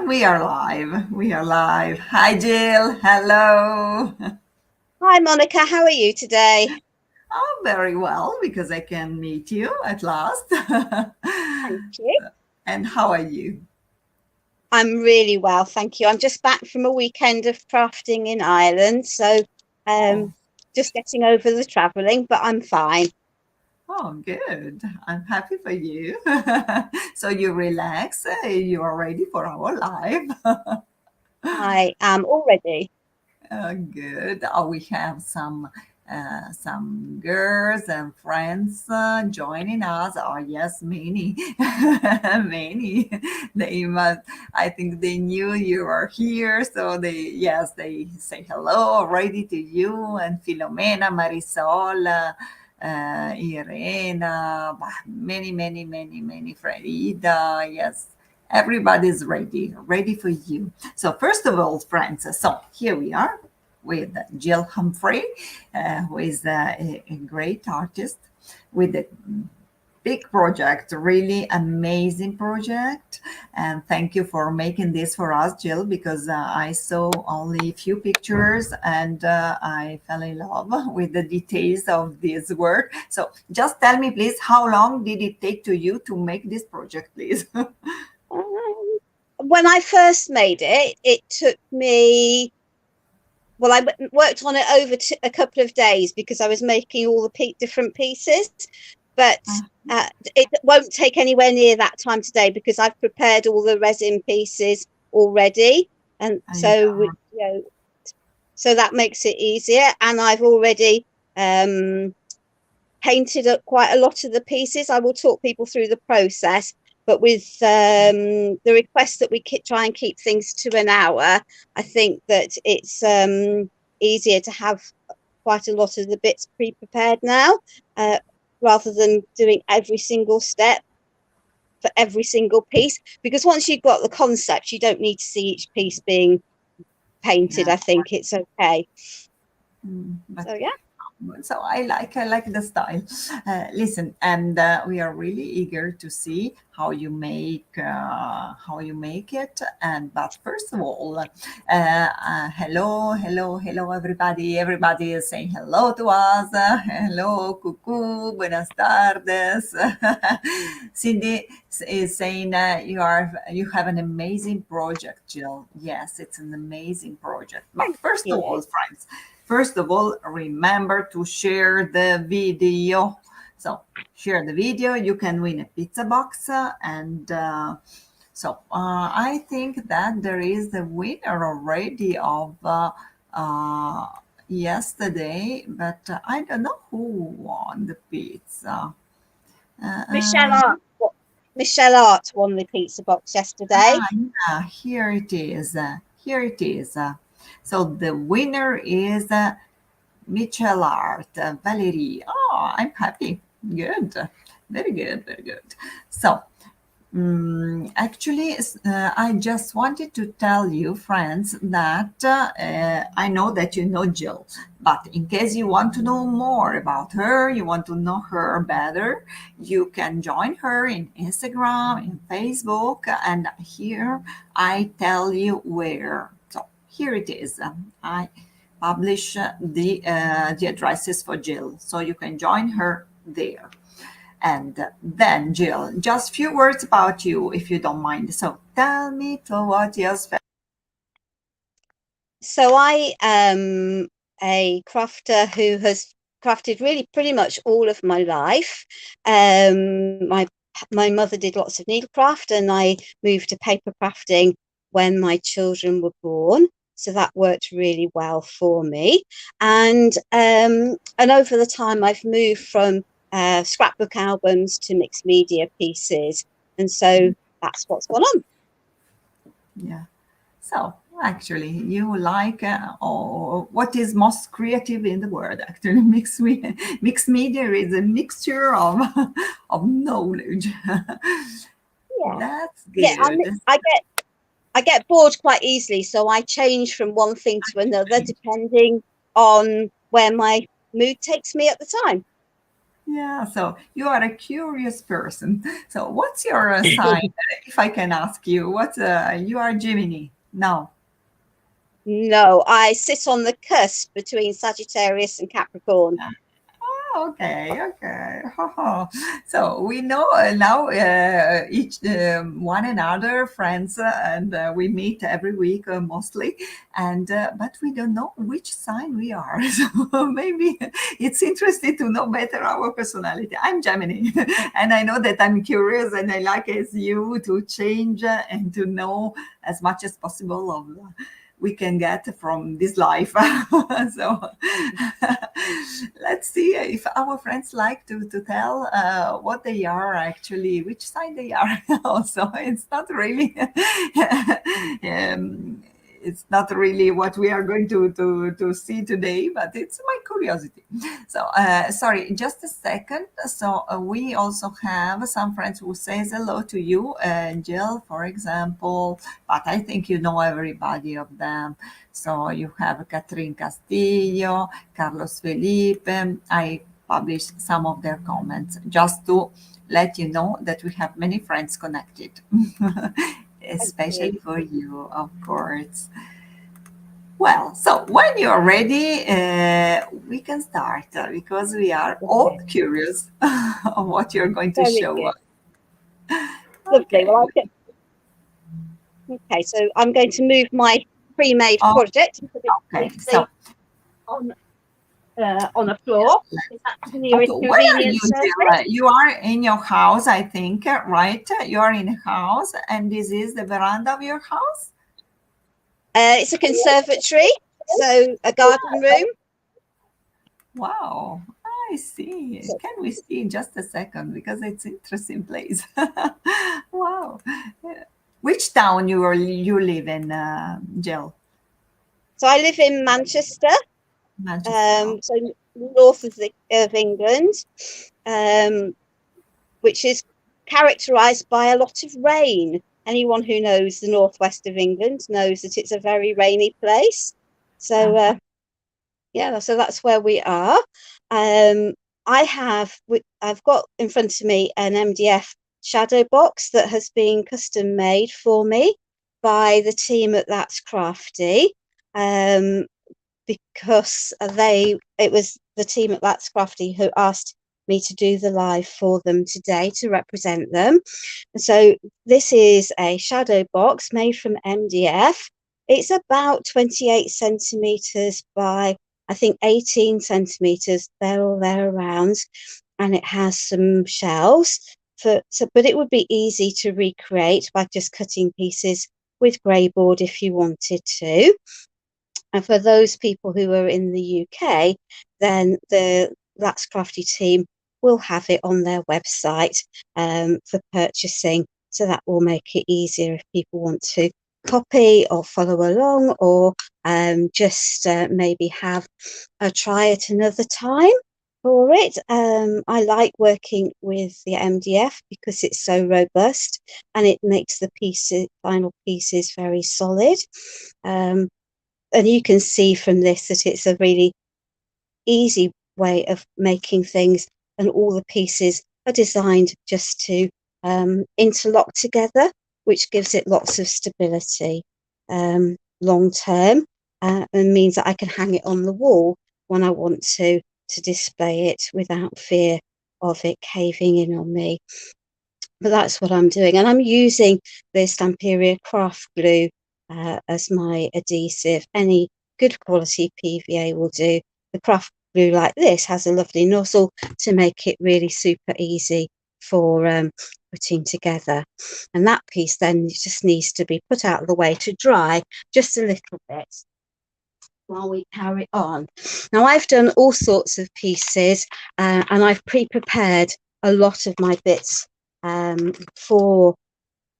We are live. We are live. Hi, Jill. Hello. Hi, Monica. How are you today? Oh, very well because I can meet you at last. Thank you. And how are you? I'm really well, thank you. I'm just back from a weekend of crafting in Ireland, so Oh, um, just getting over the travelling, but I'm fine. oh, good. I'm happy for you. So you relax. You are ready for our live. I am already. Good. Oh, we have some girls and friends joining us. Oh, yes, many, many. They must. I think they knew you were here, so they say hello already to you and Filomena, Marisol. Irena, many, many, many, many, Frida, yes, everybody's ready for you. So first of all, friends, so here we are with Gill Humphrey, who is a great artist with a big project, really amazing project. And thank you for making this for us, Jill, because I saw only a few pictures and I fell in love with the details of this work. So just tell me, please, how long did it take to you to make this project, please? Um, when I first made it, it took me, well, worked on it over a couple of days because I was making all the different pieces, but it won't take anywhere near that time today because I've prepared all the resin pieces already. And so, Yeah. so that makes it easier. And I've already painted up quite a lot of the pieces. I will talk people through the process, but with the request that we try and keep things to an hour, I think that it's easier to have quite a lot of the bits pre-prepared now, uh, rather than doing every single step for every single piece. Because once you've got the concept, you don't need to see each piece being painted. Yeah. I think it's okay. But So yeah. so I like the style. Listen, and we are really eager to see how you make it. And but first of all, hello, everybody. Everybody is saying hello to us. Hello, cuckoo, buenas tardes. Cindy is saying you have an amazing project, Jill. Yes, it's an amazing project. But Thank first of all, you. friends. First of all, remember to share the video. So, share the video. You can win a pizza box. I think that there is a winner already of yesterday, but I don't know who won the pizza. Uh, Michelle uh, Art. Michelle Art won the pizza box yesterday. yeah, here it is. Here it is. So the winner is Michelart, Valerie. Oh, I'm happy. Good. Very good. Very good. So, actually, I just wanted to tell you, friends, that I know that you know Jill, but in case you want to know more about her, you want to know her better, you can join her in Instagram, in Facebook, and here I tell you where. So, here it is. I publish the addresses for Jill, so you can join her there. And then, Jill, just few words about you, if you don't mind. So tell me to what else. So I am a crafter who has crafted really pretty much all of my life. My mother did lots of needlecraft, and I moved to paper crafting when my children were born. So that worked really well for me. And over the time, I've moved from scrapbook albums to mixed media pieces, and so that's what's gone on. Yeah. So actually, you like or what is most creative in the world? Actually, mixed media is a mixture of of knowledge. Yeah, That's yeah. good. I get bored quite easily, so I change from one thing to another depending on where my mood takes me at the time. Yeah, so you are a curious person. So what's your sign? If I can ask you, what you are Gemini? No. No, I sit on the cusp between Sagittarius and Capricorn. Okay, okay. So we know now each one another, friends, and we meet every week mostly, and but we don't know which sign we are. So maybe it's interesting to know better our personality. I'm Gemini, and I know that I'm curious, and I like as you to change and to know as much as possible of we can get from this life. So let's see if our friends like to tell what they are actually, which side they are. Also, it's not really it's not really what we are going to see today, but it's my curiosity. So sorry, just a second. So we also have some friends who says hello to you, Jill, for example, but I think you know everybody of them. So you have Catherine Castillo, Carlos Felipe. I published some of their comments just to let you know that we have many friends connected, Thank you. especially for you, of course. Well, so when you're ready, we can start because we are all Okay, curious of what you're going to very show good. us. Lovely. Okay. Okay, so I'm going to move my pre-made Oh, project and put it okay. So, safely on a floor. Is that the okay, nearest where are you, convenient Jill? surface? You are in your house, I think, right? You are in a house, and this is the veranda of your house? It's a conservatory, so a garden room. Wow, I see. So, Can we see in just a second because it's interesting place. Wow. Yeah. Which town you live in, Jill? so I live in Manchester, Manchester. Oh, so north of England, um, which is characterised by a lot of rain. Anyone who knows the northwest of England knows that it's a very rainy place. So uh-huh. yeah, so that's where we are. Um, I've got in front of me an MDF shadow box that has been custom made for me by the team at That's Crafty. Um, because it was the team at That's Crafty who asked me to do the live for them today to represent them. So this is a shadow box made from MDF. It's about 28 centimeters by, I think, 18 centimeters, there or thereabouts, and it has some shelves. But it would be easy to recreate by just cutting pieces with grey board if you wanted to. And for those people who are in the UK, then the That's Crafty team will have it on their website for purchasing. So that will make it easier if people want to copy or follow along, or just maybe have a try at another time for it. I like working with the MDF because it's so robust and it makes the final pieces very solid. Um, and you can see from this that it's a really easy way of making things, and all the pieces are designed just to interlock together, which gives it lots of stability long term, and means that I can hang it on the wall when I want to display it without fear of it caving in on me. But that's what I'm doing, and I'm using the Stamperia craft glue as my adhesive. Any good quality PVA will do. The craft glue like this has a lovely nozzle to make it really super easy for putting together. And that piece then just needs to be put out of the way to dry just a little bit while we carry on. Now, I've done all sorts of pieces and I've pre-prepared a lot of my bits for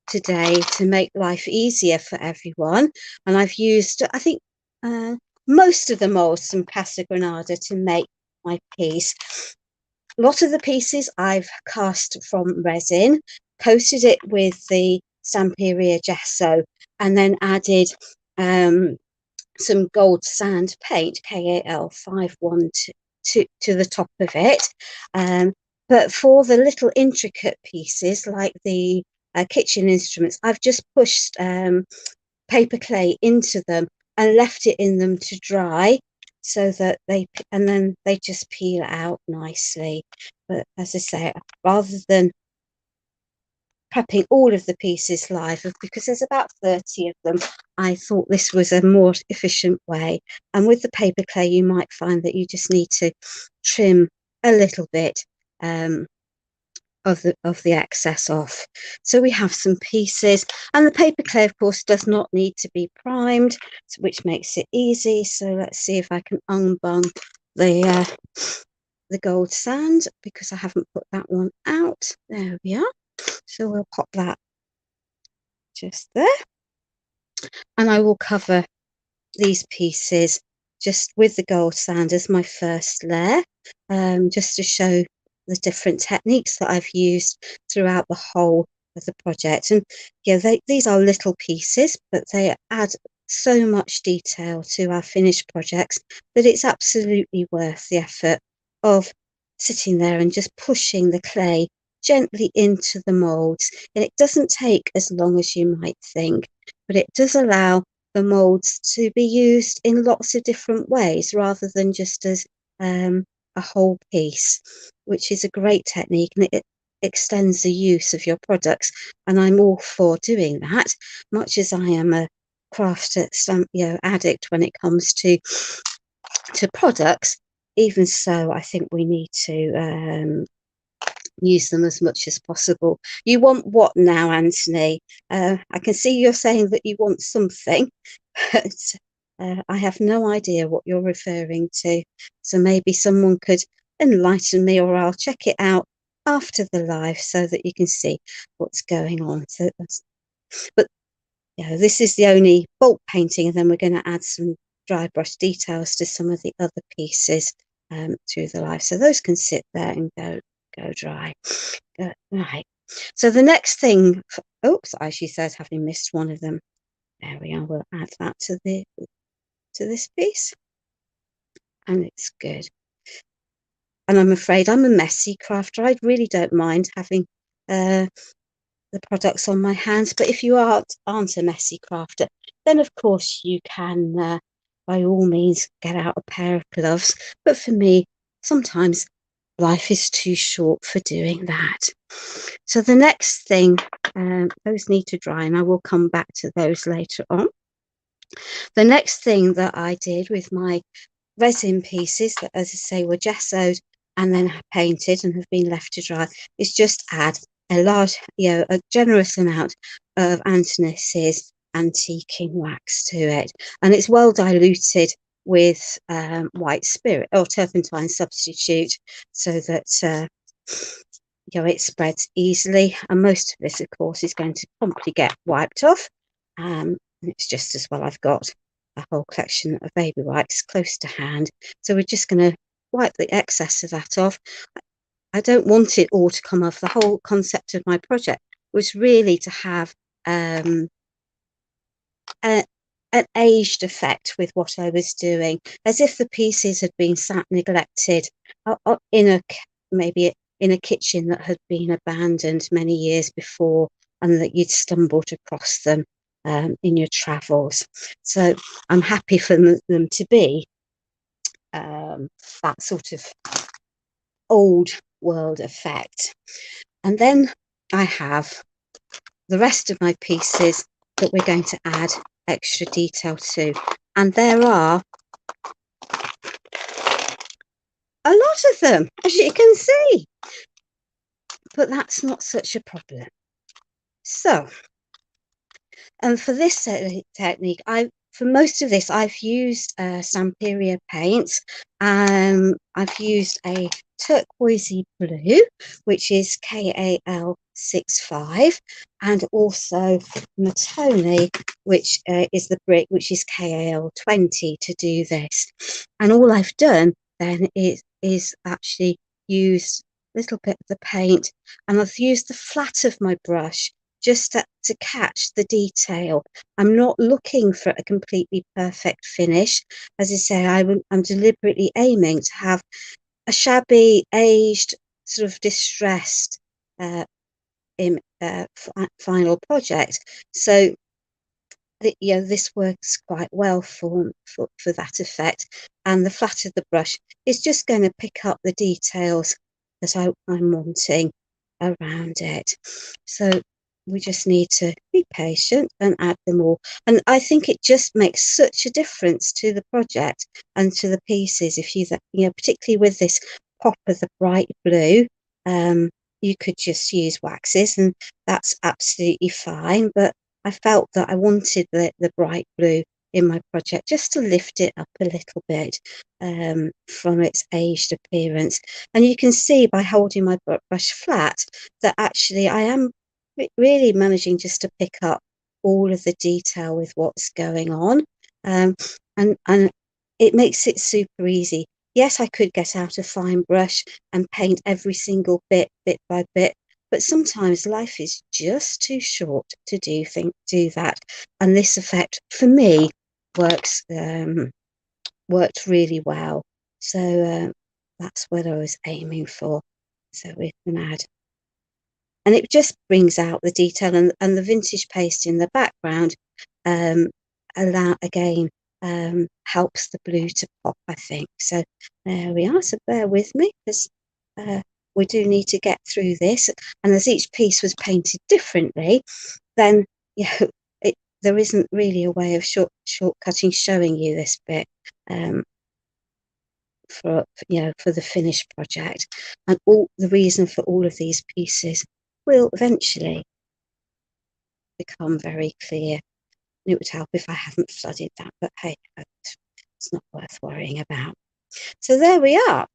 today to make life easier for everyone. And I've used, I think, most of the molds from Casa Granada to make my piece. A lot of the pieces I've cast from resin, coated it with the Stamperia gesso, and then added some gold sand paint, KAL 512. to the top of it. But for the little intricate pieces like the kitchen instruments, I've just pushed paper clay into them and left it in them to dry, so that and then they just peel out nicely. But as I say, rather than prepping all of the pieces live, because there's about 30 of them, I thought this was a more efficient way. And with the paper clay, you might find that you just need to trim a little bit of the excess off. So we have some pieces, and the paper clay, of course, does not need to be primed, which makes it easy. So let's see if I can unbung the gold sand, because I haven't put that one out. There we are. So we'll pop that just there, and I will cover these pieces just with the gold sand as my first layer, just to show the different techniques that I've used throughout the whole of the project. And yeah, these are little pieces, but they add so much detail to our finished projects that it's absolutely worth the effort of sitting there and just pushing the clay gently into the molds. And it doesn't take as long as you might think, but it does allow the molds to be used in lots of different ways rather than just as a whole piece, which is a great technique, and it extends the use of your products. And I'm all for doing that, much as I am a craft addict when it comes to products. Even so, I think we need to use them as much as possible. You want what now, Anthony? I can see you're saying that you want something, but I have no idea what you're referring to. So maybe someone could enlighten me, or I'll check it out after the live so that you can see what's going on. So but this is the only bulk painting, and then we're going to add some dry brush details to some of the other pieces through the live. So those can sit there and go dry. Right. So the next thing, oops, as she says, having missed one of them. There we are. We'll add that to this piece, and it's good. And I'm afraid I'm a messy crafter. I really don't mind having the products on my hands, but if you aren't a messy crafter, then of course you can by all means get out a pair of gloves. But for me, sometimes life is too short for doing that. So the next thing, those need to dry, and I will come back to those later on. The next thing that I did with my resin pieces that, as I say, were gessoed and then painted and have been left to dry, is just add a large, a generous amount of Antonis's antiquing wax to it, and it's well diluted with white spirit or turpentine substitute, so that it spreads easily. And most of this, of course, is going to promptly get wiped off. It's just as well I've got a whole collection of baby wipes close to hand, so we're just going to wipe the excess of that off. I don't want it all to come off. The whole concept of my project was really to have an aged effect with what I was doing, as if the pieces had been sat neglected maybe in a kitchen that had been abandoned many years before, and that you'd stumbled across them in your travels. So I'm happy for them to be that sort of old world effect. And then I have the rest of my pieces that we're going to add extra detail to, and there are a lot of them, as you can see, but that's not such a problem. So, and for this technique, for most of this, I've used Stamperia paints. I've used a turquoisey blue, which is KAL65, and also Matone, which is the brick, which is KAL20 to do this. And all I've done then is actually used a little bit of the paint, and I've used the flat of my brush just to catch the detail. I'm not looking for a completely perfect finish. As I say, I'm deliberately aiming to have a shabby, aged, sort of distressed final project. So this works quite well for that effect, and the flat of the brush is just going to pick up the details that I'm wanting around it. So we just need to be patient and add them all, and I think it just makes such a difference to the project and to the pieces if particularly with this pop of the bright blue. You could just use waxes and that's absolutely fine, but I felt that I wanted the bright blue in my project just to lift it up a little bit from its aged appearance. And you can see by holding my brush flat that actually I am really managing just to pick up all of the detail with what's going on. And it makes it super easy. Yes, I could get out a fine brush and paint every single bit by bit, but sometimes life is just too short to do that. And this effect, for me, worked really well. So that's what I was aiming for. So we can add. And it just brings out the detail, and the vintage paste in the background helps the blue to pop, I think. So there we are. So bear with me, because we do need to get through this. And as each piece was painted differently, then there isn't really a way of shortcutting showing you this bit for the finished project. And all the reason for all of these pieces will eventually become very clear. It would help if I hadn't flooded that, but hey, it's not worth worrying about. So there we are.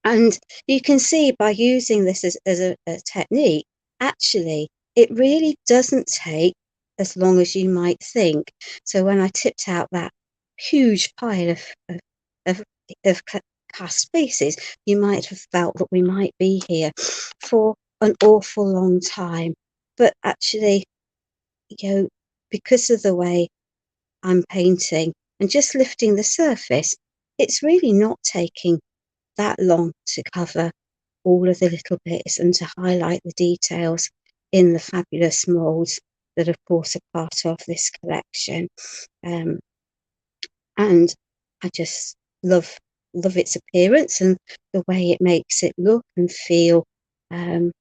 And you can see by using this as a technique, actually, it really doesn't take as long as you might think. So when I tipped out that huge pile of cast pieces, you might have felt that we might be here for an awful long time. But actually, because of the way I'm painting and just lifting the surface, it's really not taking that long to cover all of the little bits and to highlight the details in the fabulous molds that of course are part of this collection. And I just love its appearance and the way it makes it look and feel. There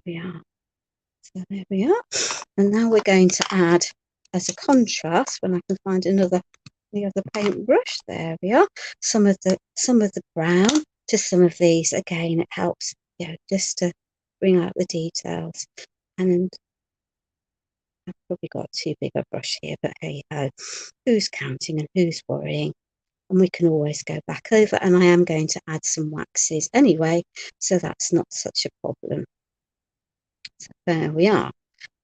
we are. So there we are. And now we're going to add, as a contrast, when I can find the other paintbrush, there we are, some of the brown to some of these. Again, it helps, just to bring out the details. And I've probably got too big a brush here, but hey ho, who's counting and who's worrying? And we can always go back over, and I am going to add some waxes anyway, so that's not such a problem. So there we are.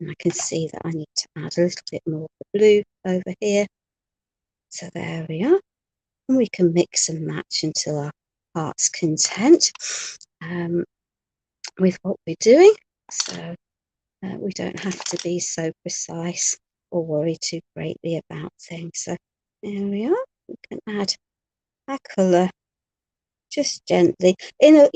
And I can see that I need to add a little bit more of the blue over here. So there we are. And we can mix and match until our heart's content with what we're doing. So we don't have to be so precise or worry too greatly about things. So there we are. We can add our colour just gently. In a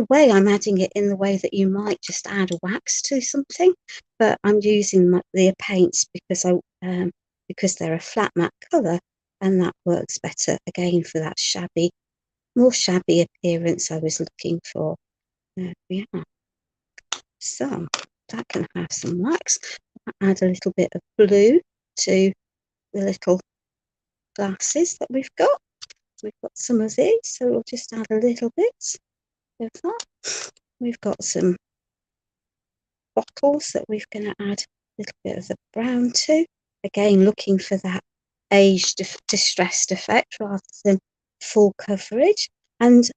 way, I'm adding it in the way that you might just add a wax to something, but I'm using the paints because they're a flat matte colour, and that works better again for that more shabby appearance I was looking for. There we are. So that can have some wax. I'll add a little bit of blue to the little glasses that we've got. We've got some of these, so we'll just add a little bit of that. We've got some bottles that we're going to add a little bit of the brown to. Again, looking for that aged distressed effect rather than full coverage. And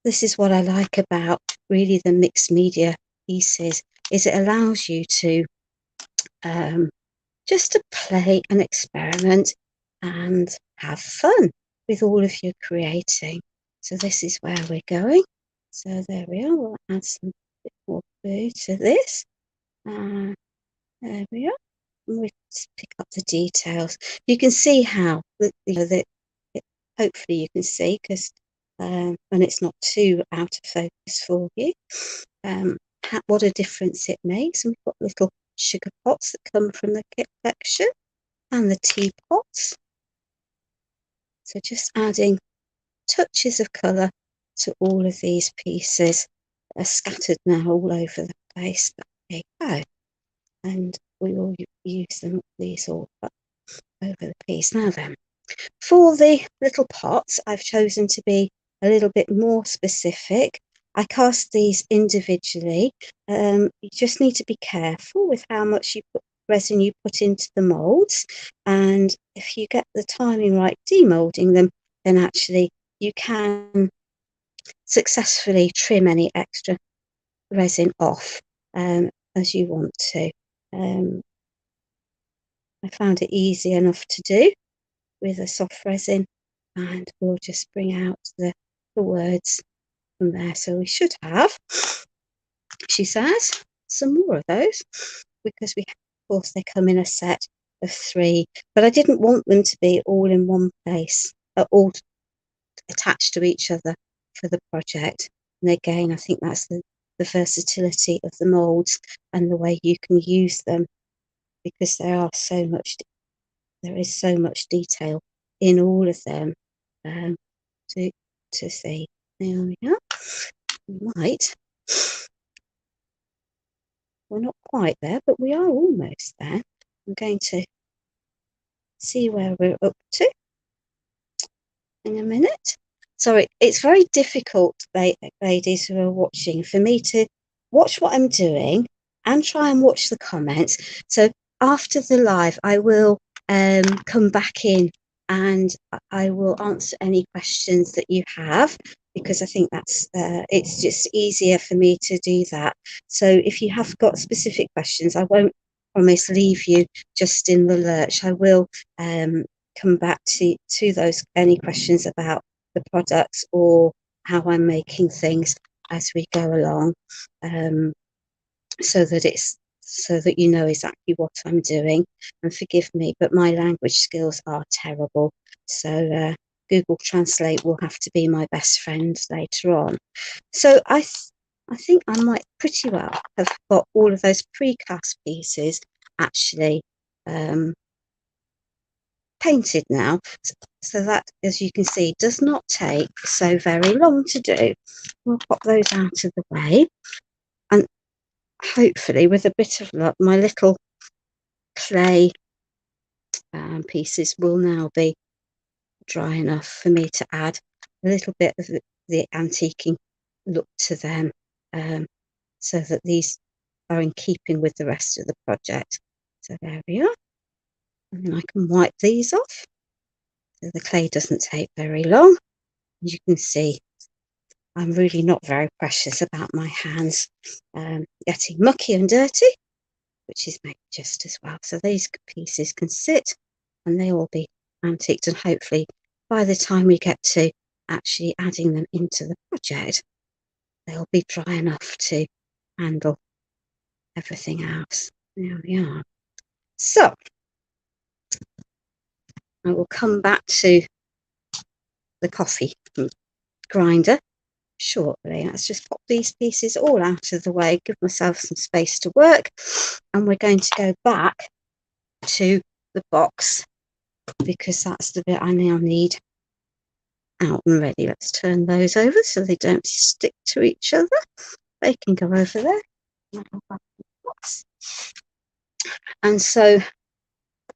this is what I like about really the mixed media pieces, is it allows you to just to play and experiment and have fun with all of your creating. So this is where we're going. So there we are. We'll add some bit more through to this. There we are. And we just pick up the details. You can see how hopefully you can see, because when it's not too out of focus for you, what a difference it makes. And we've got little sugar pots that come from the kit collection, and the teapots. So just adding touches of colour to all of these pieces that are scattered now all over the place. But there you go. And we will use them, these all up over the piece. Now then, for the little pots, I've chosen to be a little bit more specific. I cast these individually. You just need to be careful with how much resin you put into the moulds, and if you get the timing right demoulding them, then actually you can successfully trim any extra resin off as you want to. I found it easy enough to do with a soft resin, and we'll just bring out the words from there. So we should have, she says, some more of those, because of course they come in a set of 3, but I didn't want them to be all in one place, all attached to each other for the project. And again, I think that's the versatility of the moulds and the way you can use them, because there is so much detail in all of them to see. There we are. We're not quite there, but we are almost there. I'm going to see where we're up to in a minute. Sorry, it's very difficult, ladies who are watching, for me to watch what I'm doing and try and watch the comments. So after the live, I will come back in and I will answer any questions that you have, because I think that's it's just easier for me to do that. So if you have got specific questions, I won't promise leave you just in the lurch. I will come back to those, any questions about the products or how I'm making things as we go along, so that you know exactly what I'm doing. And forgive me, but my language skills are terrible, so Google Translate will have to be my best friend later on. So I think I might pretty well have got all of those precast pieces actually painted now, so that, as you can see, does not take so very long to do. We'll pop those out of the way, and hopefully with a bit of luck my little clay pieces will now be dry enough for me to add a little bit of the antiquing look to them, so that these are in keeping with the rest of the project. So there we are, and then I can wipe these off. So the clay doesn't take very long. You can see I'm really not very precious about my hands getting mucky and dirty, which is made just as well. So these pieces can sit and they will be antiqued, and hopefully by the time we get to actually adding them into the project, they'll be dry enough to handle everything else. There we are. So I will come back to the coffee grinder shortly. Let's just pop these pieces all out of the way, give myself some space to work, and we're going to go back to the box, because that's the bit I now need out and ready. Let's turn those over so they don't stick to each other. They can go over there. And so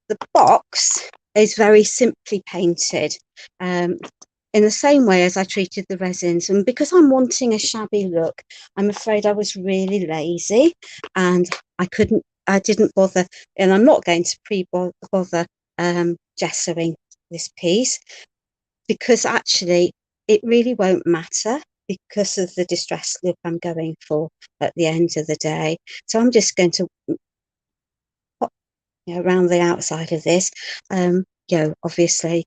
the box is very simply painted, in the same way as I treated the resins. And because I'm wanting a shabby look, I'm afraid I was really lazy and I didn't bother, and I'm not going to bother gessoing this piece, because actually it really won't matter because of the distressed look I'm going for at the end of the day. So I'm just going to pop, around the outside of this. Obviously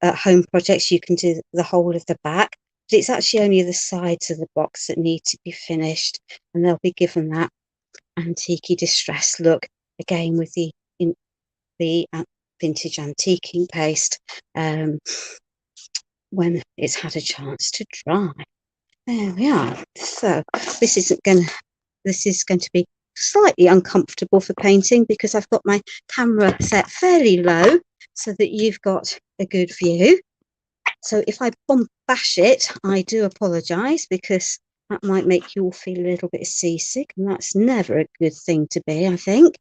at home projects you can do the whole of the back, but it's actually only the sides of the box that need to be finished, and they'll be given that antique distress look again with the vintage antiquing paste when it's had a chance to dry. There we are. So this is going to be slightly uncomfortable for painting because I've got my camera set fairly low so that you've got a good view. So if I bash it, I do apologise, because that might make you all feel a little bit seasick, and that's never a good thing to be, I think.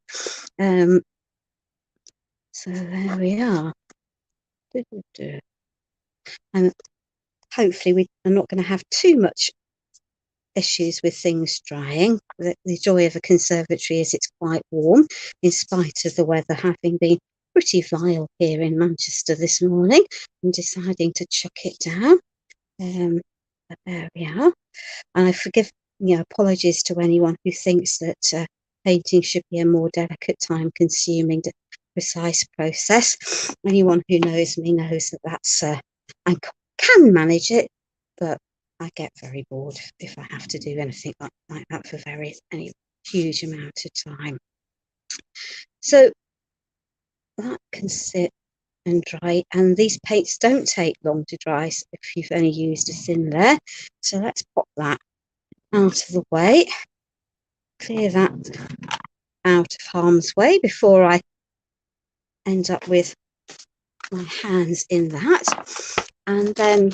So there we are. And hopefully we are not going to have too much issues with things drying. The joy of a conservatory is it's quite warm, in spite of the weather having been pretty vile here in Manchester this morning. I'm deciding to chuck it down. But there we are. And I forgive, apologies to anyone who thinks that painting should be a more delicate, time-consuming, precise process. Anyone who knows me knows that that's I can manage it, but I get very bored if I have to do anything like that for any huge amount of time. So that can sit and dry, and these paints don't take long to dry if you've only used a thin layer. So let's pop that out of the way, clear that out of harm's way before I end up with my hands in that. And then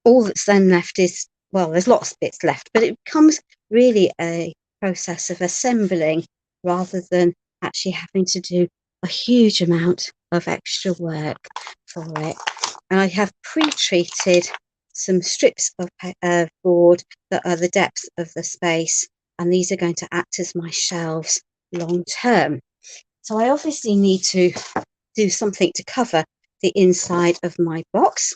all that's then left is, well, there's lots of bits left, but it becomes really a process of assembling rather than actually having to do a huge amount of extra work for it. And I have pre-treated some strips of board that are the depth of the space, and these are going to act as my shelves long term. So I obviously need to do something to cover the inside of my box,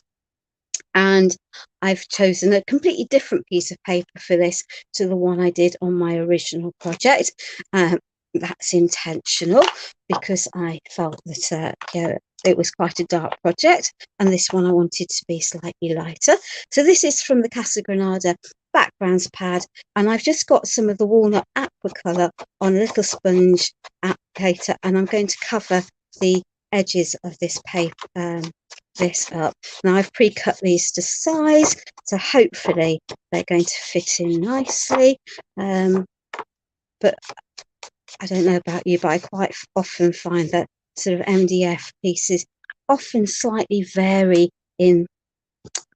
and I've chosen a completely different piece of paper for this to the one I did on my original project. That's intentional, because I felt that it was quite a dark project, and this one I wanted to be slightly lighter. So this is from the Casa Granada backgrounds pad, and I've just got some of the walnut aqua colour on a little sponge applicator, and I'm going to cover the edges of this paper, this up. Now I've pre-cut these to size, so hopefully they're going to fit in nicely. But I don't know about you, but I quite often find that sort of MDF pieces often slightly vary in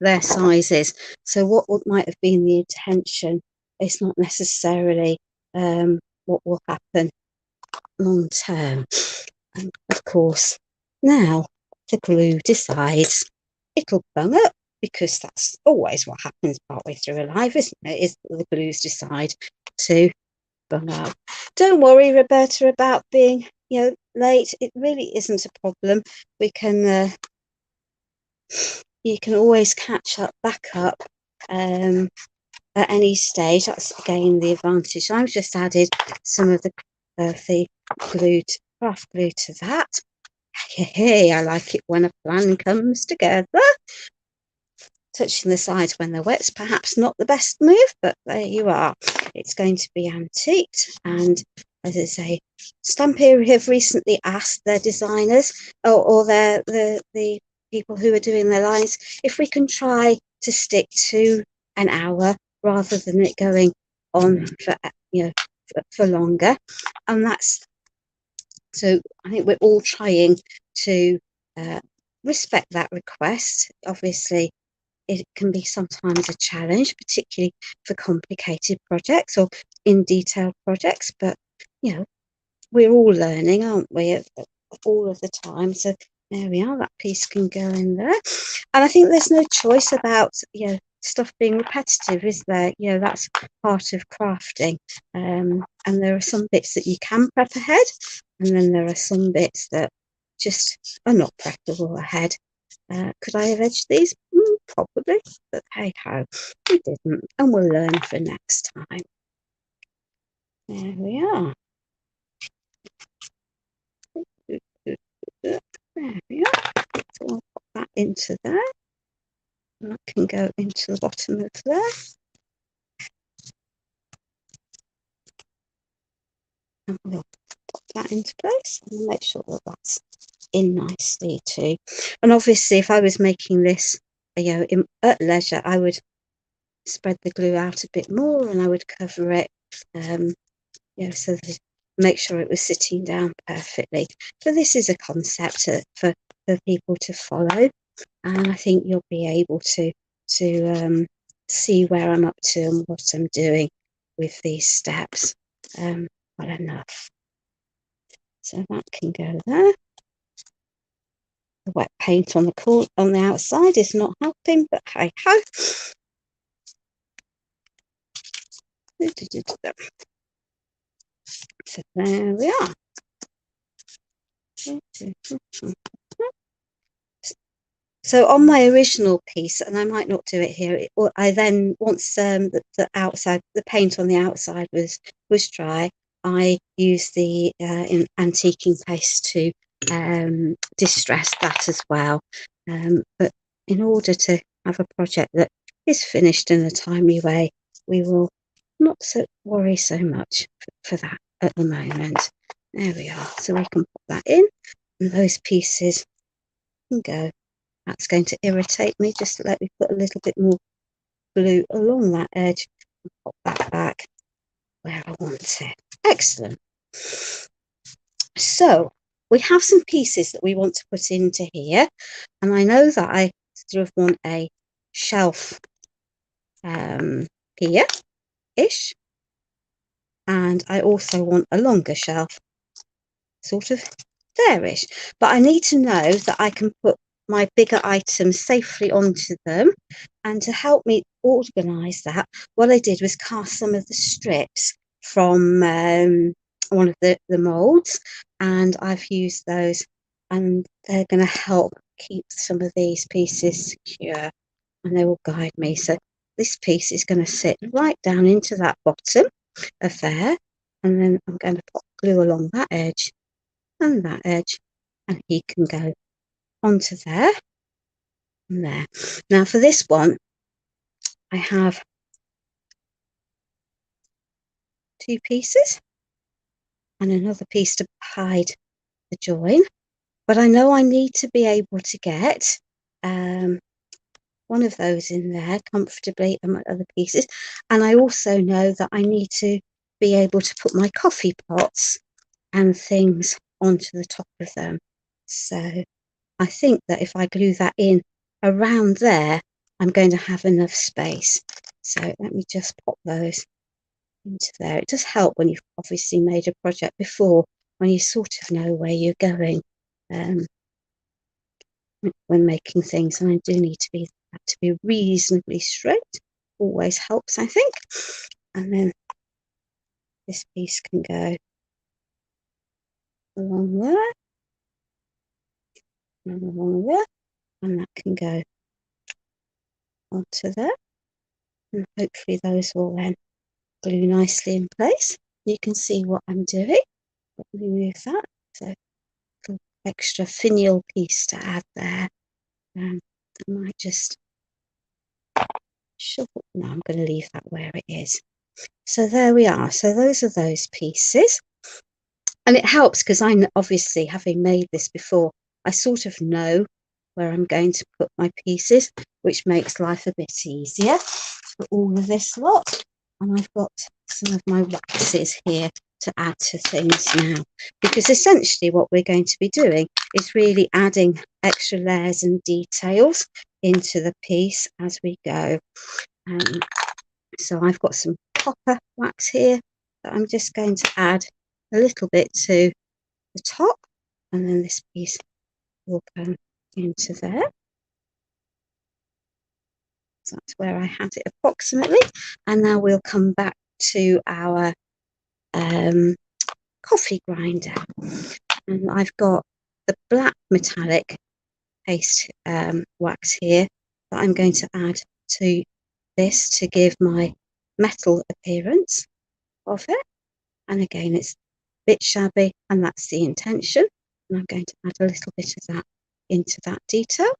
their sizes. So what might have been the intention is not necessarily what will happen long term. And of course, now the glue decides it'll bung up, because that's always what happens partway through a life, isn't it? Is the glues decide to bung up. Don't worry, Roberta, about being late. It really isn't a problem. We can you can always catch back up at any stage. That's again the advantage. I've just added some of the craft glue to that. Hey, I like it when a plan comes together. Touching the sides when they're wet is perhaps not the best move, but there you are. It's going to be antiqued, and as I say, Stamperia have recently asked their designers or the people who are doing their lines if we can try to stick to an hour rather than it going on for longer, and that's so. I think we're all trying to respect that request. Obviously, it can be sometimes a challenge, particularly for complicated projects or in detailed projects, but we're all learning, aren't we, all of the time. So there we are, that piece can go in there. And I think there's no choice about stuff being repetitive, is there? That's part of crafting, and there are some bits that you can prep ahead, and then there are some bits that just are not preppable ahead. Could I have edged these? Probably, but hey ho, we didn't, and we'll learn for next time. There we are. There we are. So I'll put that into there. That can go into the bottom of there. And we'll pop that into place and make sure that that's in nicely too. And obviously, if I was making this, at leisure, I would spread the glue out a bit more and I would cover it, so that make sure it was sitting down perfectly. So this is a concept for people to follow, and I think you'll be able to see where I'm up to and what I'm doing with these steps well enough. So that can go there. The wet paint on the outside is not helping, but hey ho. So there we are. So on my original piece, and I might not do it here, I then, once the paint on the outside was dry, I used the antiquing paste to distress that as well. But in order to have a project that is finished in a timely way, we will not worry so much for that at the moment. There we are. So we can put that in, and those pieces can go. That's going to irritate me. Just let me put a little bit more glue along that edge and pop that back where I want it. Excellent. So we have some pieces that we want to put into here, and I know that I sort of want a shelf here-ish, and I also want a longer shelf sort of there-ish, but I need to know that I can put my bigger items safely onto them. And to help me organise that, what I did was cast some of the strips from one of the moulds, and I've used those, and they're going to help keep some of these pieces secure, and they will guide me. So this piece is going to sit right down into that bottom of there, and then I'm going to pop glue along that edge and that edge, and he can go onto there and there. Now for this one, I have 2 pieces and another piece to hide the join, but I know I need to be able to get one of those in there comfortably and my other pieces, and I also know that I need to be able to put my coffee pots and things onto the top of them. So I think that if I glue that in around there, I'm going to have enough space. So let me just pop those into there. It does help when you've obviously made a project before, when you sort of know where you're going when making things. And I do need to be reasonably straight. Always helps, I think. And then this piece can go along there and along there, and that can go onto there, and hopefully those will then glue nicely in place. You can see what I'm doing. Let me move that. So an extra finial piece to add there. I might just shuffle. No, I'm going to leave that where it is. So there we are. So those are those pieces. And it helps because I'm obviously, having made this before, I sort of know where I'm going to put my pieces, which makes life a bit easier for all of this lot. And I've got some of my waxes here to add to things now, because essentially what we're going to be doing is really adding extra layers and details into the piece as we go. So I've got some copper wax here that I'm just going to add a little bit to the top, and then this piece will go into there. So that's where I had it approximately. And now we'll come back to our coffee grinder. And I've got the black metallic paste wax here that I'm going to add to this to give my metal appearance of it. And again, it's a bit shabby, and that's the intention. And I'm going to add a little bit of that into that detail.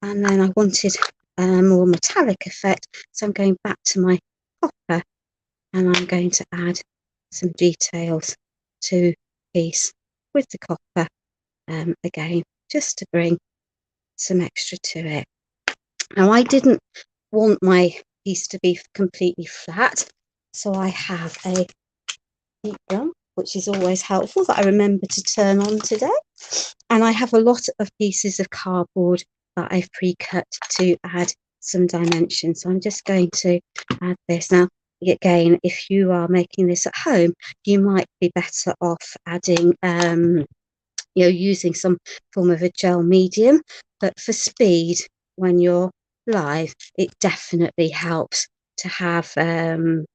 And then I wanted more metallic effect. So I'm going back to my copper and I'm going to add some details to the piece with the copper again, just to bring some extra to it. Now, I didn't want my piece to be completely flat, so I have a heat gun, which is always helpful, that I remember to turn on today. And I have a lot of pieces of cardboard that I've pre-cut to add some dimension. So I'm just going to add this. Now, again, if you are making this at home, you might be better off adding, using some form of a gel medium. But for speed, when you're live, it definitely helps to have, a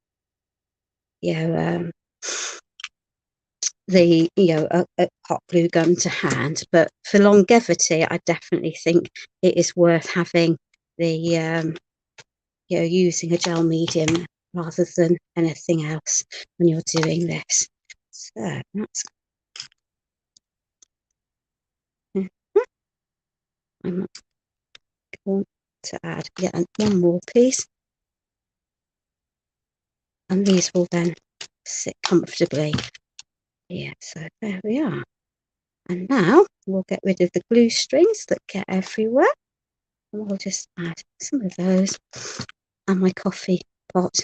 hot glue gun to hand. But for longevity, I definitely think it is worth having the using a gel medium rather than anything else when you're doing this. So that's I'm going to add one more piece, and these will then sit comfortably. Yeah, so there we are. And now we'll get rid of the glue strings that get everywhere. And we'll just add some of those. And my coffee pot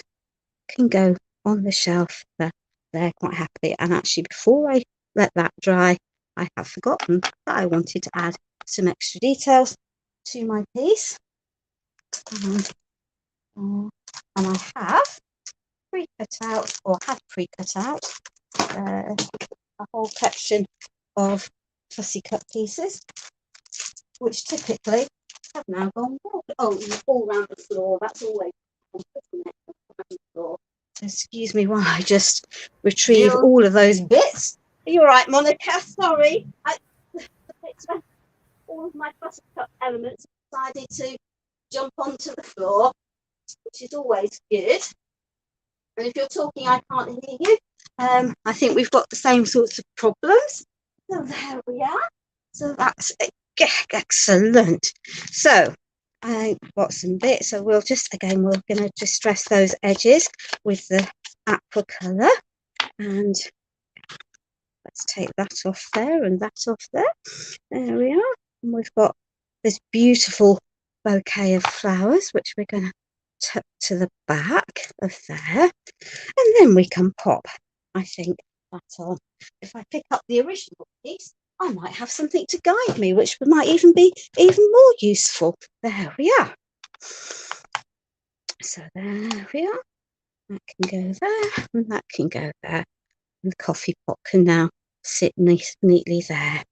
can go on the shelf there quite happily. And actually, before I let that dry, I have forgotten that I wanted to add some extra details to my piece. And I have pre-cut out, or had pre-cut out, a whole collection of fussy cut pieces, which typically have now gone wrong. Oh, you fall around the floor. That's always the floor. So excuse me while I just retrieve all of those bits. Are you all right, Monica? Sorry. All of my fussy cut elements decided to jump onto the floor, which is always good. And if you're talking, I can't hear you. I think we've got the same sorts of problems. So there we are. So that's excellent. So I've got some bits. So we're going to distress those edges with the aqua colour. And let's take that off there and that off there. There we are. And we've got this beautiful bouquet of flowers, which we're going to tuck to the back of there. And then we can pop, I think, that on. If I pick up the original piece, I might have something to guide me, which might even be even more useful. There we are. So there we are. That can go there, and that can go there. And the coffee pot can now sit neatly there.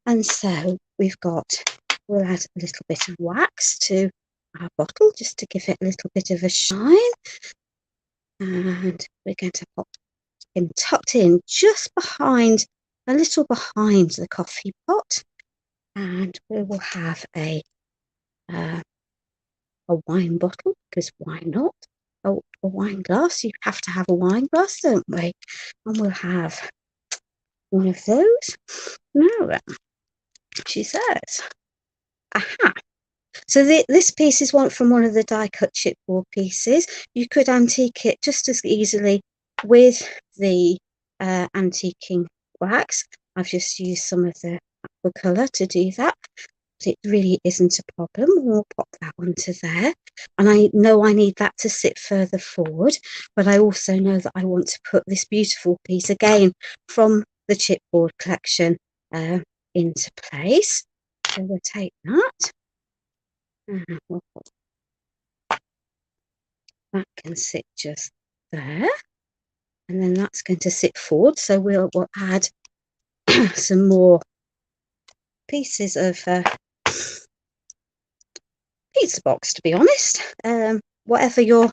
And so we'll add a little bit of wax to our bottle just to give it a little bit of a shine. And we're going to pop him tucked in just a little behind the coffee pot. And we will have a wine bottle, because why not? A wine glass. You have to have a wine glass, don't we? And we'll have one of those. Now, she says, aha. So this piece is from one of the die cut chipboard pieces. You could antique it just as easily with the antiquing wax. I've just used some of the aqua colour to do that. But it really isn't a problem. We'll pop that onto there. And I know I need that to sit further forward, but I also know that I want to put this beautiful piece again from the chipboard collection into place. So we'll take that. That can sit just there, and then that's going to sit forward. So we'll add some more pieces of pizza box, to be honest. Whatever your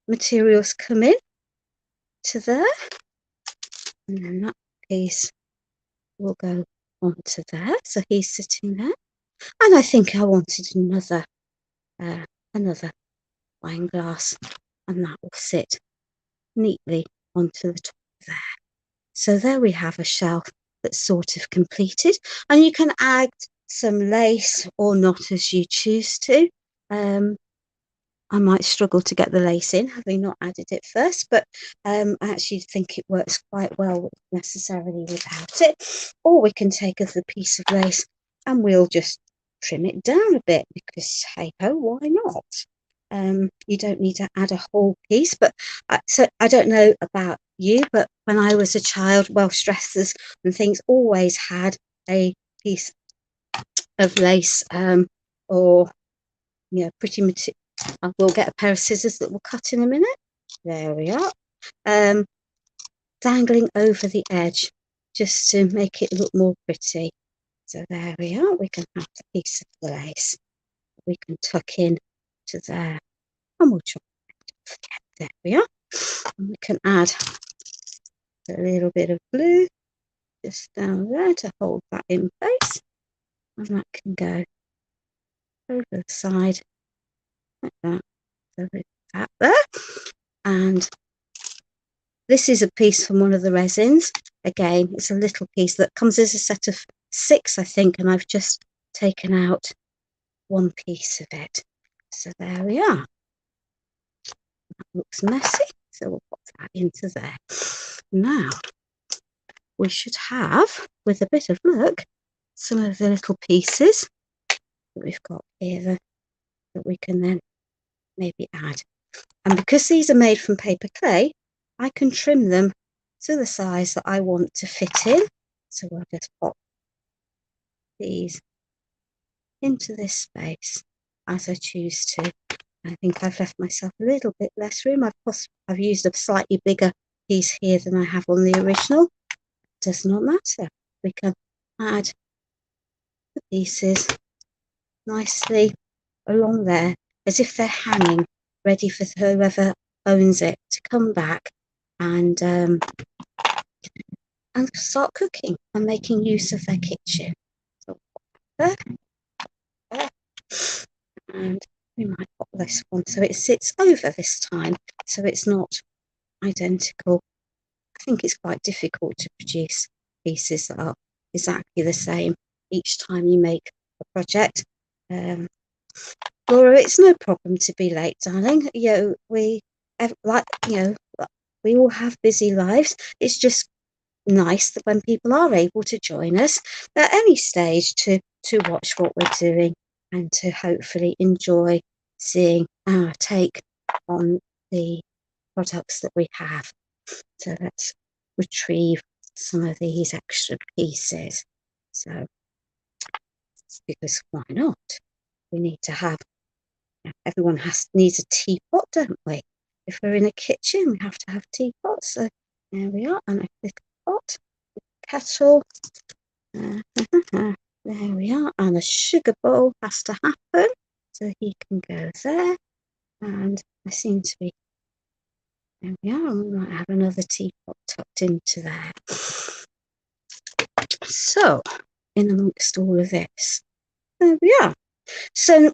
materials come in to there, and then that piece will go onto there. So he's sitting there, and I think I wanted another wine glass, and that will sit neatly onto the top there. So there we have a shelf that's sort of completed, and you can add some lace or not, as you choose to. I might struggle to get the lace in, having not added it first, but I actually think it works quite well necessarily without it. Or we can take the piece of lace and we'll just trim it down a bit, because hey ho, why not? You don't need to add a whole piece. But so I don't know about you, but when I was a child, Welsh dresses and things always had a piece of lace, or pretty material. I will get a pair of scissors that will cut in a minute. There we are. Dangling over the edge, just to make it look more pretty. So there we are. We can have the piece of the lace. We can tuck in to there, and we'll try. There we are. And we can add a little bit of glue just down there to hold that in place, and that can go over the side like that. So there's that there. And this is a piece from one of the resins. Again, it's a little piece that comes as a set of 6, I think, and I've just taken out one piece of it. So there we are. That looks messy, so we'll pop that into there. Now, we should have, with a bit of luck, some of the little pieces that we've got here that we can then maybe add. And because these are made from paper clay, I can trim them to the size that I want to fit in. So we'll just pop these into this space as I choose to. I think I've left myself a little bit less room. I've used a slightly bigger piece here than I have on the original. It does not matter. We can add the pieces nicely along there, as if they're hanging, ready for whoever owns it to come back and start cooking and making use of their kitchen. So there, there. And we might pop this one so it sits over this time, so it's not identical. I think it's quite difficult to produce pieces that are exactly the same each time you make a project. Laura, it's no problem to be late, darling. We all have busy lives. It's just nice that when people are able to join us at any stage to watch what we're doing and to hopefully enjoy seeing our take on the products that we have. So let's retrieve some of these extra pieces. So, because why not? We need to have, everyone needs a teapot, don't we? If we're in a kitchen, we have to have teapots. So there we are, and a little pot, kettle. There we are, and a sugar bowl has to happen. So he can go there, and I seem to be, there we are, and we might have another teapot tucked into there. So, in amongst all of this, there we are. So,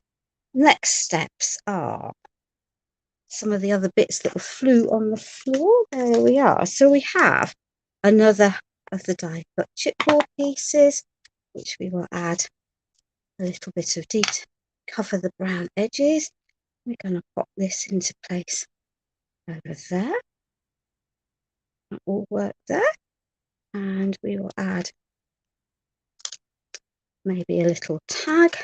next steps are some of the other bits that flew on the floor. There we are. So we have another of the die cut chipboard pieces, which we will add a little bit of detail, cover the brown edges. We're going to pop this into place over there. That will work there. And we will add maybe a little tag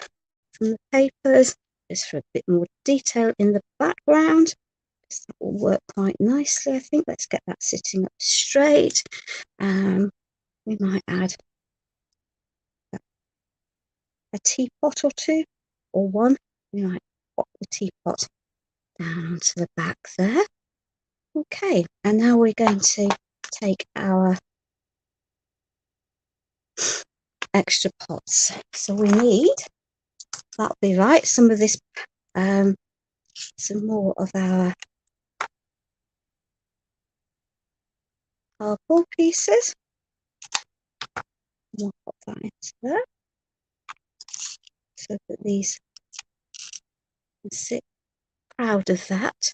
from the papers, just for a bit more detail in the background. That will work quite nicely, I think. Let's get that sitting up straight. We might add a teapot or two, or one. We might pop the teapot down to the back there. Okay, and now we're going to take our extra pots. So we need, that'll be right, some of this, some more of our cardboard pieces. We'll pop that into there, so that these can sit. Proud of that.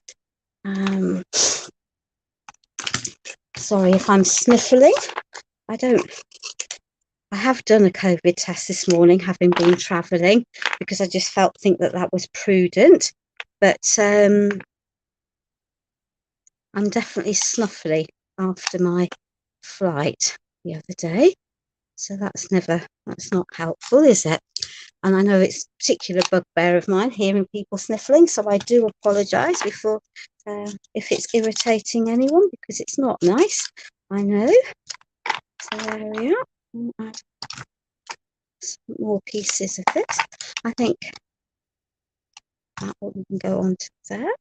Sorry if I'm sniffling. I don't I have done a COVID test this morning, having been travelling, because I just think that was prudent. But I'm definitely snuffly after my flight the other day. So that's not helpful, is it? And I know it's a particular bugbear of mine, hearing people sniffling. So I do apologise before if it's irritating anyone, because it's not nice. I know. So there we are. I'll add some more pieces of it. I think that one can go onto there.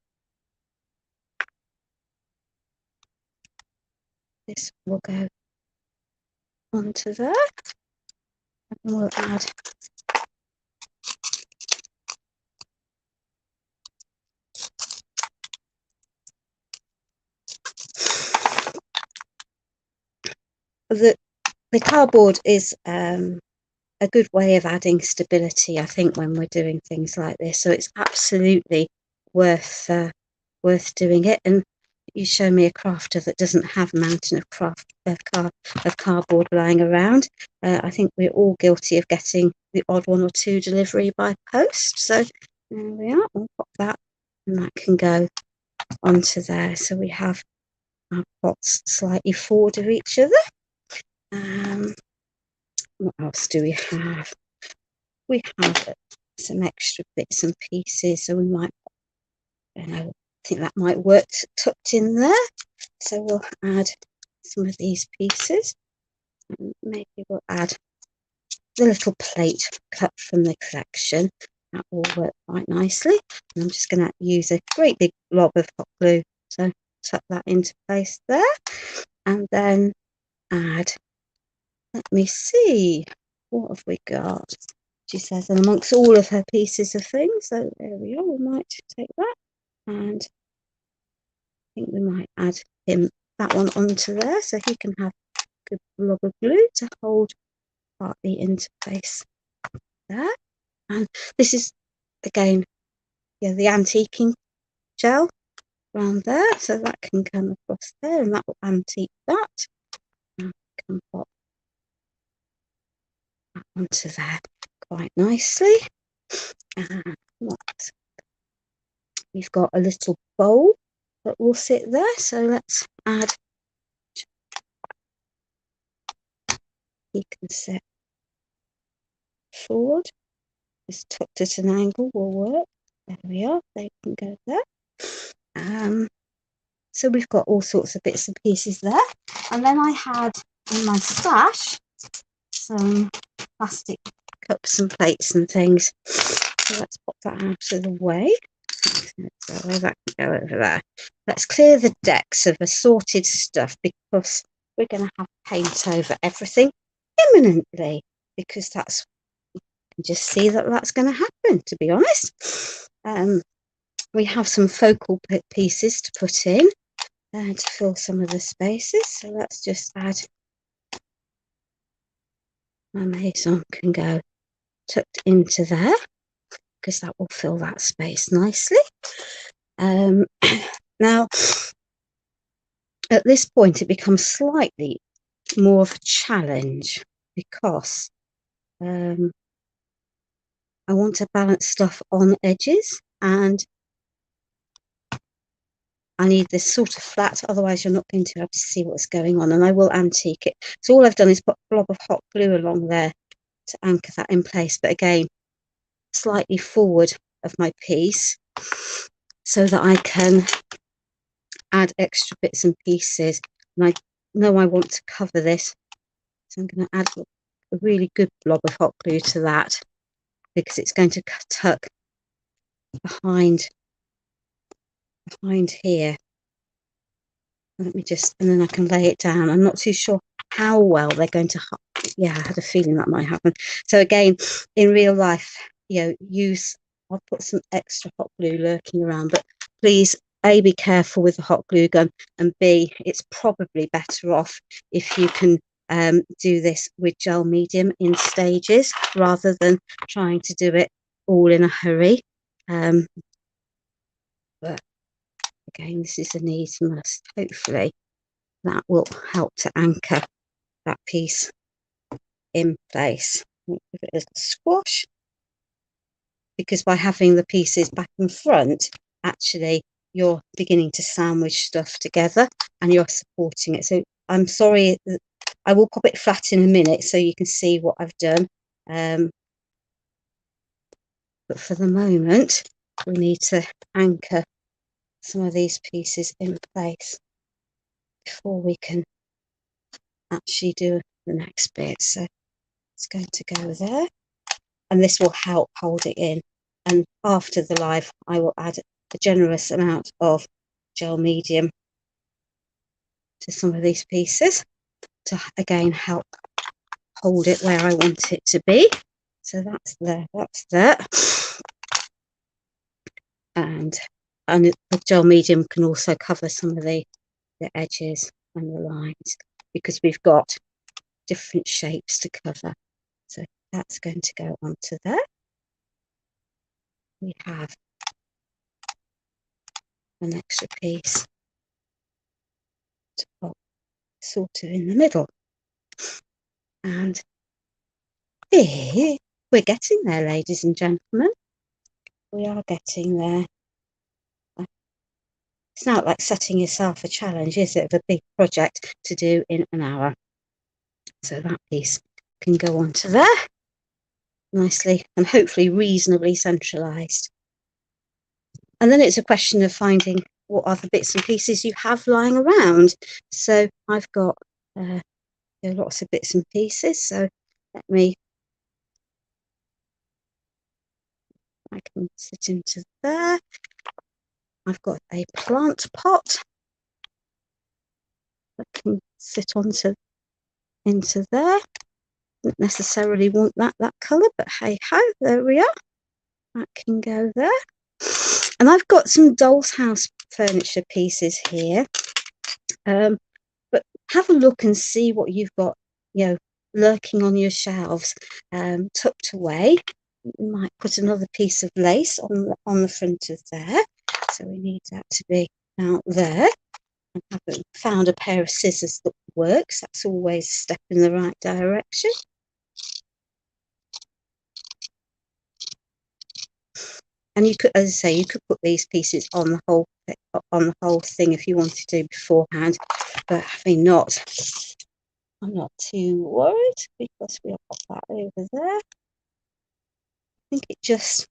This will go onto there. And we'll add the cardboard is a good way of adding stability, I think, when we're doing things like this. So it's absolutely worth doing it. And you show me a crafter that doesn't have a mountain of cardboard lying around. I think we're all guilty of getting the odd one or two delivery by post. So there we are. We'll pop that, and that can go onto there. So we have our pots slightly forward of each other. What else do we have? We have some extra bits and pieces, so we might, I think that might work tucked in there. So we'll add some of these pieces. And maybe we'll add the little plate cut from the collection. That will work quite nicely. And I'm just going to use a great big blob of hot glue to tuck that into place there. And then add, let me see, what have we got? She says, and amongst all of her pieces of things, so there we are, we might take that, and I think we might add that one onto there, so he can have a good blob of glue to hold partly into place there. And this is, again, the antiquing gel around there, so that can come across there, and that will antique that. And we can pop that onto there quite nicely. We've got a little bowl that will sit there, so let's add, he can sit forward, just tucked at an angle will work. There we are, they can go there. So we've got all sorts of bits and pieces there. And then I had in my stash some plastic cups and plates and things. So let's pop that out of the way. So that can go over there. Let's clear the decks of assorted stuff, because we're going to have paint over everything imminently, because that's, you can just see that that's going to happen, to be honest. We have some focal pieces to put in to fill some of the spaces. So let's just add, my maison can go tucked into there, because that will fill that space nicely. Now, at this point, it becomes slightly more of a challenge, because I want to balance stuff on edges, and I need this sort of flat, otherwise you're not going to be able to see what's going on, and I will antique it. So all I've done is put a blob of hot glue along there to anchor that in place, but again, slightly forward of my piece, so that I can add extra bits and pieces. And I know I want to cover this, so I'm going to add a really good blob of hot glue to that, because it's going to tuck behind here. Let me just, and then I can lay it down. I'm not too sure how well they're going to, I had a feeling that might happen. So again, in real life, I'll put some extra hot glue lurking around, but please, A, be careful with the hot glue gun, and B, it's probably better off if you can do this with gel medium in stages, rather than trying to do it all in a hurry. But again, this is a need must. Hopefully that will help to anchor that piece in place. Give it a little squash, because by having the pieces back and front, actually you're beginning to sandwich stuff together and you're supporting it. So I'm sorry, I will pop it flat in a minute so you can see what I've done. But for the moment, we need to anchor some of these pieces in place before we can actually do the next bit. So it's going to go there, and this will help hold it in. And after the live, I will add a generous amount of gel medium to some of these pieces to again help hold it where I want it to be. So that's there, that's there. And the gel medium can also cover some of the edges and the lines, because we've got different shapes to cover. So that's going to go onto there. We have an extra piece to pop sort of in the middle. And here, we're getting there, ladies and gentlemen. We are getting there. It's not like setting yourself a challenge, is it, of a big project to do in an hour. So that piece can go onto there nicely and hopefully reasonably centralised. And then it's a question of finding what other bits and pieces you have lying around. So I've got lots of bits and pieces. So I can sit into there. I've got a plant pot that can sit into there. Don't necessarily want that colour, but hey ho, there we are. That can go there. And I've got some doll's house furniture pieces here. But have a look and see what you've got, lurking on your shelves, tucked away. You might put another piece of lace on the front of there. So we need that to be out there. I haven't found a pair of scissors that works. That's always a step in the right direction. And you could, as I say, you could put these pieces on the whole thing if you wanted to beforehand. But having not, I'm not too worried, because we'll pop that over there. I think it just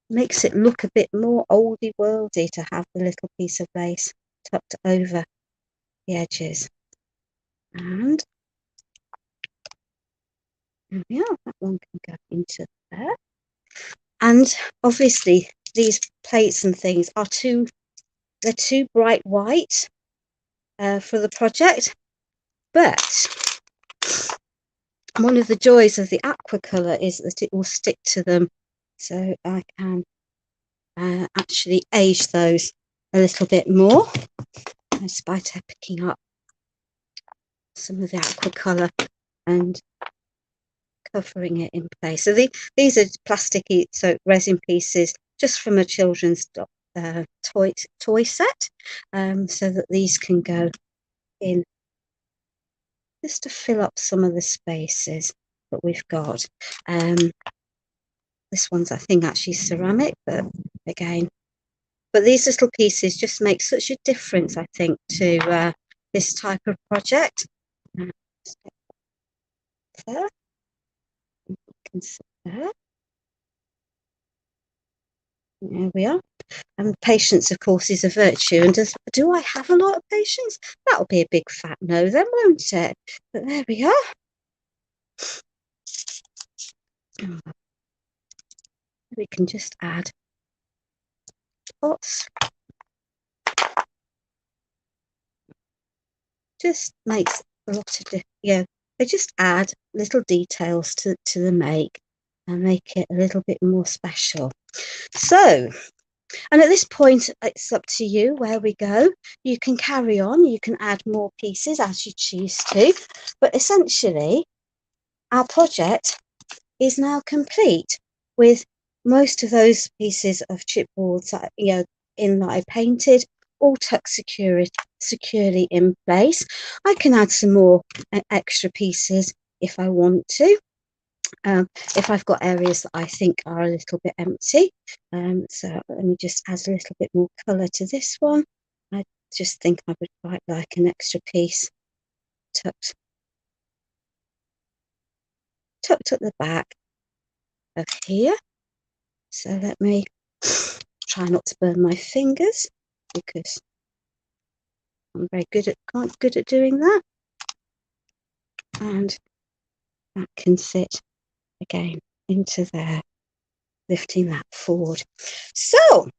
makes it look a bit more oldie worldy to have the little piece of lace tucked over the edges. And there we are, that one can go into there. And obviously these plates and things are too bright white for the project, but one of the joys of the aqua colour is that it will stick to them, so I can actually age those a little bit more just by picking up some of the aqua colour and covering it in place. So these are plasticky, so resin pieces just from a children's toy set, so that these can go in just to fill up some of the spaces that we've got. This one's, I think, actually ceramic, but again, these little pieces just make such a difference, I think, to this type of project. There. There we are. And patience, of course, is a virtue. And do I have a lot of patience? That'll be a big fat no then, won't it? But there we are. We can just add pots. Just makes a lot of they just add little details to the make and make it a little bit more special. So, and at this point, it's up to you where we go. You can carry on, you can add more pieces as you choose to, but essentially our project is now complete with most of those pieces of chipboards that that I painted all tucked securely in place. I can add some more extra pieces if I want to. if I've got areas that I think are a little bit empty. So let me just add a little bit more colour to this one. I just think I would quite like an extra piece tucked at the back of here. So let me try not to burn my fingers, because I'm very quite good at doing that. And that can fit again into there, lifting that forward. So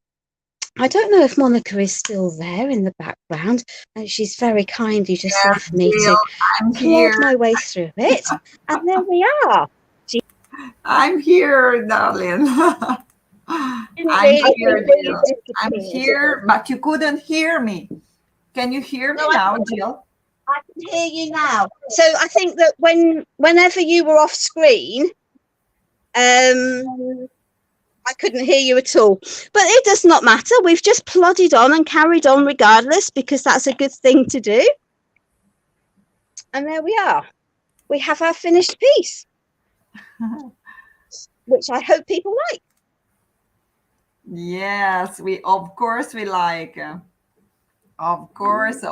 I don't know if Monica is still there in the background, and she's very kindly just Yes, left me Jill, to I'm plod here. my way through it. And there we are. I'm here, darling. Didn't I'm really here, think that you Jill. I'm disappeared. here, but you couldn't hear me. Can you hear me No, now, Jill? I can hear you now. So I think that whenever you were off screen, I couldn't hear you at all. But it does not matter. We've just plodded on and carried on regardless, because that's a good thing to do. And there we are. We have our finished piece, which I hope people like. Yes, of course we like. Of course,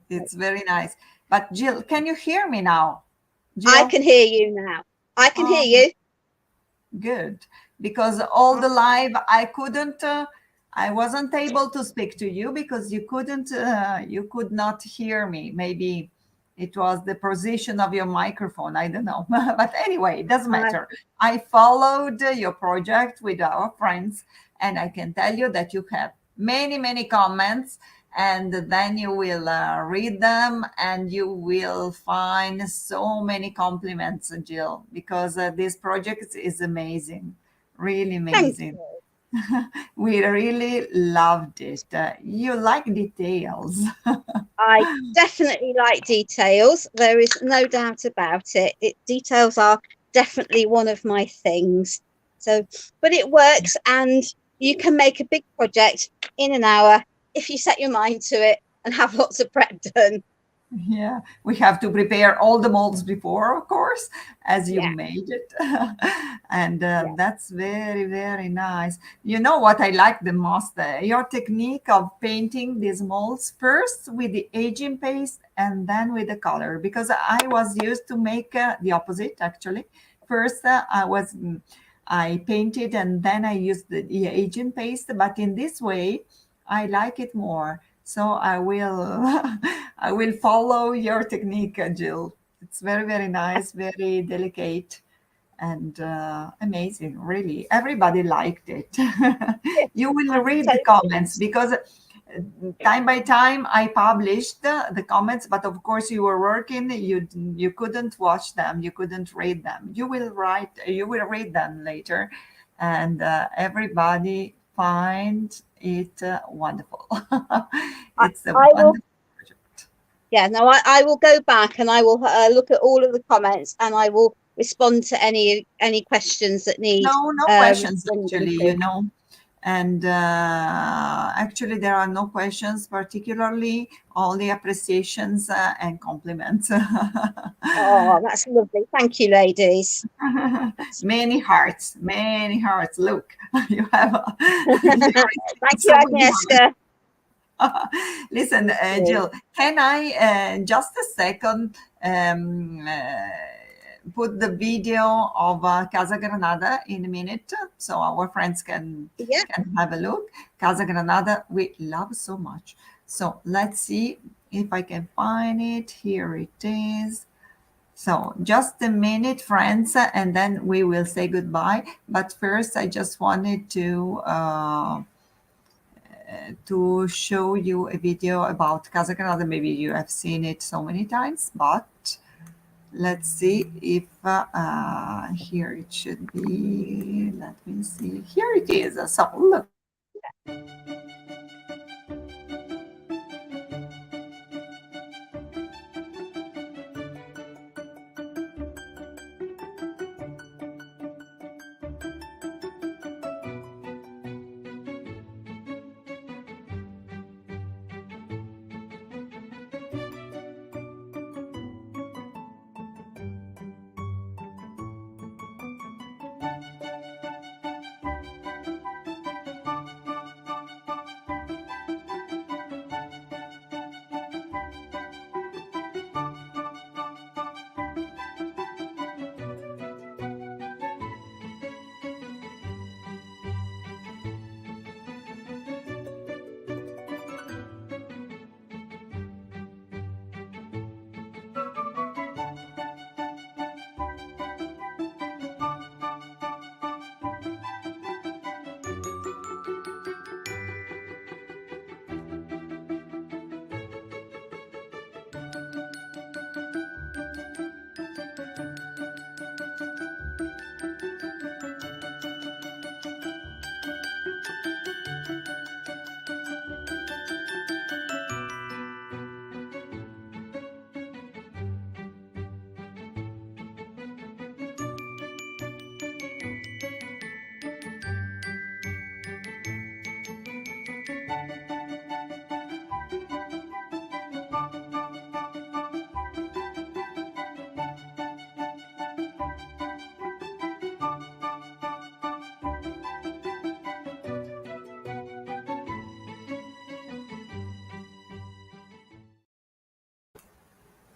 it's very nice. But Jill, can you hear me now? I Jill? can hear you now. I can hear Oh, you. good. Because all the live, I wasn't able to speak to you because you could not hear me. Maybe it was the position of your microphone. I don't know. But anyway, it doesn't matter. I followed your project with our friends, and I can tell you that you have many, many comments, and then you will read them, and you will find so many compliments, Jill, because this project is amazing, really Thank amazing. you. We really loved it. You like details. I definitely like details. There is no doubt about it. Details are definitely one of my things. So, but it works, and you can make a big project in an hour if you set your mind to it and have lots of prep done. Yeah, we have to prepare all the molds before, of course, as you Yeah. made it. And Yeah. that's very, very nice. You know what I like the most? Your technique of painting these molds first with the aging paste and then with the color, because I was used to make the opposite, actually. First, I painted and then I used the aging paste, but in this way, I like it more. So I will I will follow your technique, Jill. It's very, very nice, very delicate, and amazing. Really, everybody liked it. You will read the comments because time by time I published the comments, but of course you were working. You couldn't watch them. You couldn't read them. You will write. You will read them later, and everybody find it wonderful. It's a I will. wonderful project. Yeah. No, I will go back and I will look at all of the comments, and I will respond to any questions that need No questions responding actually, to. and actually there are no questions, particularly only appreciations and compliments. Oh, that's lovely. Thank you, ladies. Many hearts, many hearts. Look, you have you Thank received you, so many Agnieszka. Listen, Thank you. Jill, can I just a second put the video of Casa Granada in a minute so our friends Yeah. can have a look. Casa Granada, we love so much. So let's see if I can find it. Here it is. So just a minute, friends, and then we will say goodbye. But first, I just wanted to show you a video about Casa Granada. Maybe you have seen it so many times, but let's see if here it should be. Let me see. Here it is. So look.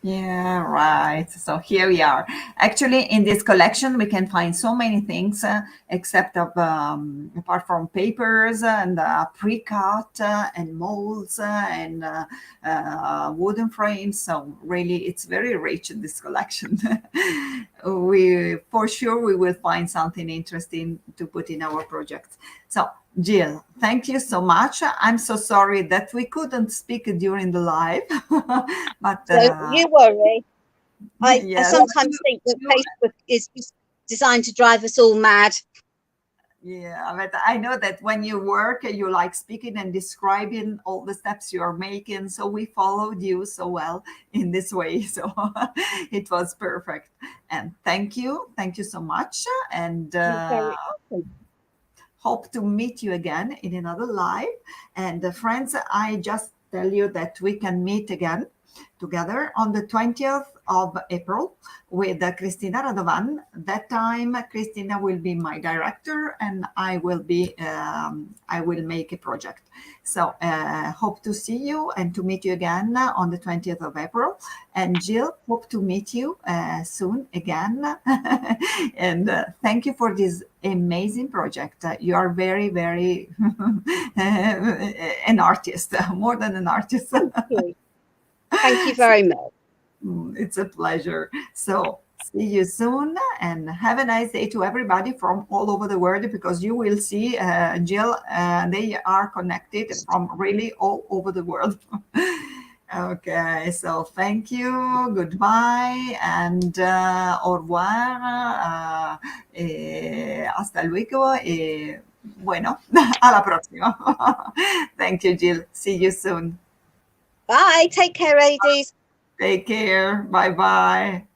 Yeah, right. So here we are. Actually, in this collection, we can find so many things, except of apart from papers and pre-cut and molds and wooden frames. So really, it's very rich in this collection. We for sure we will find something interesting to put in our project. So Jill, thank you so much. I'm so sorry that we couldn't speak during the live, but Don't you worry. I yes, sometimes think that Facebook is just designed to drive us all mad. yeah, but I know that when you work, you like speaking and describing all the steps you're making. So we followed you so well in this way. So it was perfect. And thank you. Thank you so much. And You're very welcome. hope to meet you again in another live. And friends, I just tell you that we can meet again together on the 20th of April with Cristina Radovan. That time, Cristina will be my director, and I will make a project. So hope to see you and to meet you again on the 20th of April. And Jill, hope to meet you soon again. And thank you for this amazing project. You are very, very an artist, more than an artist. Thank you. Thank you very much. It's a pleasure. So see you soon and have a nice day to everybody from all over the world, because you will see, Jill, they are connected from really all over the world. Okay, so thank you, goodbye, and au revoir, hasta luego, bueno, a la próxima. Thank you, Jill. See you soon. Bye. Take care, ladies. Take care. Bye bye.